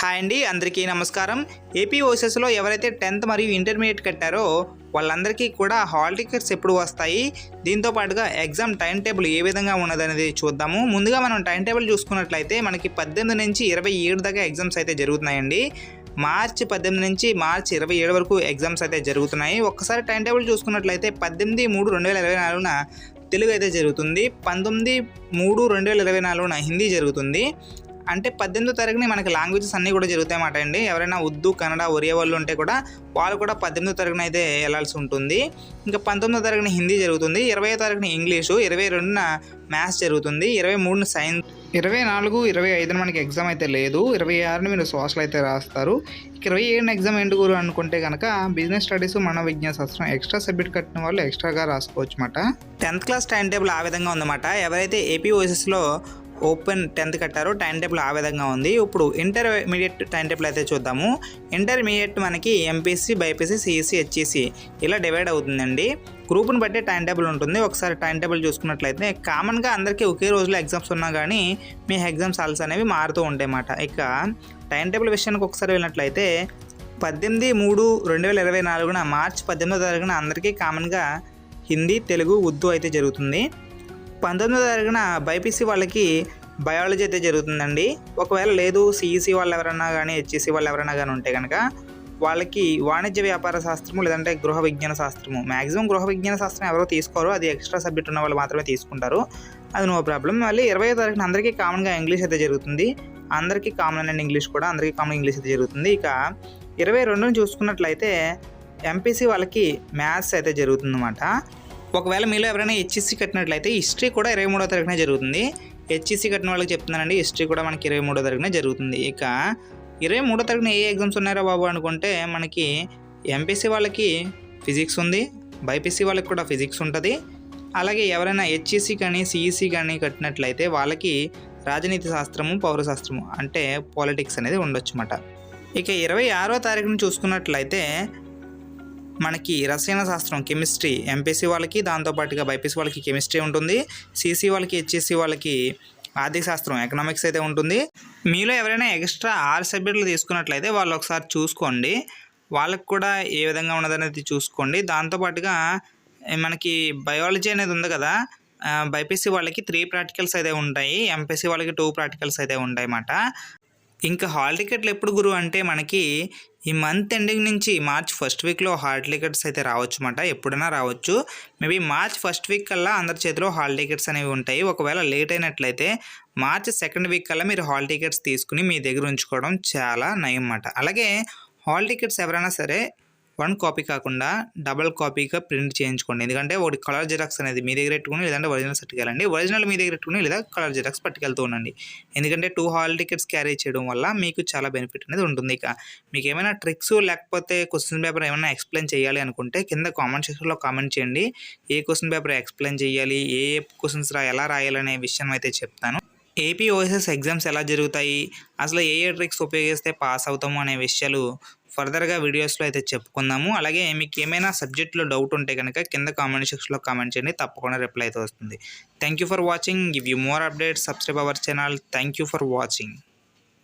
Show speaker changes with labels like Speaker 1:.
Speaker 1: Hi అండి, అందరికీ నమస్కారం. ఏపీ ఓఎస్ఎస్లో ఎవరైతే 10th మరియు ఇంటర్మీడియట్ కట్టారో వాళ్ళందరికీ కూడా హాల్ టికెట్స్ ఎప్పుడు వస్తాయి, దీంతో పాటుగా ఎగ్జామ్ టైం టేబుల్ ఏ విధంగా ఉన్నదనేది చూద్దాము. ముందుగా మనం టైం టేబుల్ చూసుకున్నట్లయితే మనకి 18 నుంచి 27 దాకా ఎగ్జామ్స్ అయితే జరుగుతున్నాయండి. మార్చి 18 నుంచి మార్చి 27 వరకు ఎగ్జామ్స్ అయితే జరుగుతున్నాయి. ఒక్కసారి టైం టేబుల్ చూసుకున్నట్లయితే 18/3/2024న తెలుగు అయితే జరుగుతుంది, 19/3/2024న హిందీ జరుగుతుంది. అంటే 18వ తారీఖుని మనకి లాంగ్వేజెస్ అన్నీ కూడా జరుగుతాయి అన్నమాట అండి. ఎవరైనా ఉర్దూ, కన్నడ, ఒరియా వాళ్ళు ఉంటే కూడా వాళ్ళు కూడా 18వ తారీఖున అయితే వెళ్ళాల్సి ఉంటుంది. ఇంకా 19వ తారీఖున హిందీ జరుగుతుంది, 20వ తారీఖున ఇంగ్లీషు, 22న మ్యాథ్స్ జరుగుతుంది, 23న సైన్స్, 24, 25న మనకి ఎగ్జామ్ అయితే లేదు, 26న మీరు సోషల్ అయితే రాస్తారు. 27న ఎగ్జామ్ ఏంటి గురు అనుకుంటే కనుక బిజినెస్ స్టడీస్, మన విజ్ఞాన శాస్త్రం ఎక్స్ట్రా సబ్జెక్ట్ కట్టిన వాళ్ళు ఎక్స్ట్రాగా రాసుకోవచ్చు అన్నమాట. 10th క్లాస్ టైం టేబుల్ ఆ విధంగా ఉందన్నమాట. ఎవరైతే ఏపీ ఓఎస్ఎస్లో ఓపెన్ 10th కట్టారో టైం టేబుల్ ఆ విధంగా ఉంది. ఇప్పుడు ఇంటర్మీడియట్ టైం టేబుల్ అయితే చూద్దాము. ఇంటర్మీడియట్ మనకి ఎంపీసీ, బైపీసీ, సిఈసీ, హెచ్ఈసీ ఇలా డివైడ్ అవుతుందండి. గ్రూప్ని బట్టి టైం టేబుల్ ఉంటుంది. ఒకసారి టైం టేబుల్ చూసుకున్నట్లయితే కామన్గా అందరికీ ఒకే రోజులో ఎగ్జామ్స్ ఉన్నా కానీ మీ ఎగ్జామ్స్ హాల్స్ అనేవి మారుతూ ఉంటాయి అన్నమాట. ఇక టైం టేబుల్ విషయానికి ఒకసారి వెళ్ళినట్లయితే 18/3/2024న మార్చి 18వ తారీఖున అందరికీ కామన్గా హిందీ, తెలుగు, ఉర్దూ అయితే జరుగుతుంది. 19వ తారీఖున బైపీసీ వాళ్ళకి బయాలజీ అయితే జరుగుతుందండి. ఒకవేళ లేదు సిఈసీ వాళ్ళు ఎవరైనా కానీ, హెచ్ఈసీ వాళ్ళు ఎవరైనా కానీ ఉంటే కనుక వాళ్ళకి వాణిజ్య వ్యాపార శాస్త్రము లేదంటే గృహ విజ్ఞాన శాస్త్రము, మ్యాక్సిమం గృహ విజ్ఞాన శాస్త్రం ఎవరో తీసుకోరు, అది ఎక్స్ట్రా సబ్జెక్ట్ ఉన్న వాళ్ళు మాత్రమే తీసుకుంటారు, అది నో ప్రాబ్లం. మళ్ళీ 20వ తారీఖున అందరికీ కామన్గా ఇంగ్లీష్ అయితే జరుగుతుంది. అందరికీ కామన్ అండ్ ఇంగ్లీష్ కూడా అందరికీ కామన్ ఇంగ్లీష్ అయితే జరుగుతుంది. ఇక 22ని చూసుకున్నట్లయితే ఎంపీసీ వాళ్ళకి మ్యాథ్స్ అయితే జరుగుతుంది అన్నమాట. ఒకవేళ మీలో ఎవరైనా హెచ్ఈసీ కట్టినట్లయితే హిస్టరీ కూడా 23వ తారీఖున జరుగుతుంది. హెచ్ఈసీ కట్టిన వాళ్ళకి చెప్తున్నానండి, హిస్టరీ కూడా మనకి 23వ తారీఖున జరుగుతుంది. ఇక 23వ తారీఖున ఏ ఎగ్జామ్స్ ఉన్నారో బాబు అనుకుంటే మనకి ఎంపీసీ వాళ్ళకి ఫిజిక్స్ ఉంది, బైపీసీ వాళ్ళకి కూడా ఫిజిక్స్ ఉంటుంది. అలాగే ఎవరైనా హెచ్ఈసీ కానీ సిఈసీ కానీ కట్టినట్లయితే వాళ్ళకి రాజనీతి శాస్త్రము, పౌరశాస్త్రము అంటే పాలిటిక్స్ అనేది ఉండొచ్చు అన్నమాట. ఇక 26వ తారీఖున చూసుకున్నట్లయితే మనకి రసాయన శాస్త్రం, కెమిస్ట్రీ ఎంపీసీ వాళ్ళకి, దాంతోపాటుగా బైపీసీ వాళ్ళకి కెమిస్ట్రీ ఉంటుంది. సిసి వాళ్ళకి, హెచ్ఎస్సి వాళ్ళకి ఆర్థిక శాస్త్రం, ఎకనామిక్స్ అయితే ఉంటుంది. మీలో ఎవరైనా ఎక్స్ట్రా 6 సబ్జెక్టులు తీసుకున్నట్లయితే వాళ్ళు ఒకసారి చూసుకోండి, వాళ్ళకి కూడా ఏ విధంగా ఉన్నదనేది చూసుకోండి. దాంతోపాటుగా మనకి బయాలజీ అనేది ఉంది కదా, బైపీసీ వాళ్ళకి 3 ప్రాక్టికల్స్ అయితే ఉంటాయి, ఎంపీసీ వాళ్ళకి 2 ప్రాక్టికల్స్ అయితే ఉంటాయి అన్నమాట. ఇంకా హాల్ టికెట్లు ఎప్పుడు గురు అంటే మనకి ఈ మంత్ ఎండింగ్ నుంచి మార్చ్ 1st వీక్లో హాల్ టికెట్స్ అయితే రావచ్చు అన్నమాట. ఎప్పుడైనా రావచ్చు. మేబీ మార్చ్ 1st వీక్ కల్లా అందరి చేతిలో హాల్ టికెట్స్ అనేవి ఉంటాయి. ఒకవేళ లేట్ అయినట్లయితే మార్చ్ 2nd వీక్ కల్లా మీరు హాల్ టికెట్స్ తీసుకుని మీ దగ్గర ఉంచుకోవడం చాలా నయం అన్నమాట. అలాగే హాల్ టికెట్స్ ఎవరైనా సరే 1 కాపీ కాకుండా డబల్ కాపీగా ప్రింట్ చేయించుకోండి. ఎందుకంటే ఒకటి కలర్ జిరాక్స్ అనేది మీ దగ్గర పెట్టుకుని లేదంటే ఒరిజినల్ పట్టుకెళ్ళండి, ఒరిజినల్ మీ దగ్గర పెట్టుకుని లేదా కలర్ జిరాక్స్ పట్టుకెళ్తూ ఉండండి. ఎందుకంటే 2 హాల్ టికెట్స్ క్యారీ చేయడం వల్ల మీకు చాలా బెనిఫిట్ అనేది ఉంటుంది. ఇక మీకు ఏమైనా ట్రిక్స్ లేకపోతే క్వశ్చన్ పేపర్ ఏమైనా ఎక్స్ప్లెయిన్ చేయాలి అనుకుంటే కింద కామెంట్ సెక్షన్లో కామెంట్ చేయండి. ఏ క్వశ్చన్ పేపర్ ఎక్స్ప్లెయిన్ చేయాలి, ఏ క్వశ్చన్స్ ఎలా రాయాలనే విషయం అయితే చెప్తాను. ఏపీ ఓఎస్ఎస్ ఎగ్జామ్స్ ఎలా జరుగుతాయి, అసలు ఏ ట్రిక్స్ ఉపయోగిస్తే పాస్ అవుతాము అనే విషయాలు ఫర్దర్గా వీడియోస్లో అయితే చెప్పుకుందాము. అలాగే మీకు ఏమైనా సబ్జెక్ట్లో డౌట్ ఉంటే కనుక కింద కామెంట్ సెక్షన్లో కామెంట్ చేయండి, తప్పకుండా రిప్లై అయితే వస్తుంది. Thank you for watching. Give you more updates, subscribe our channel. Thank you for watching.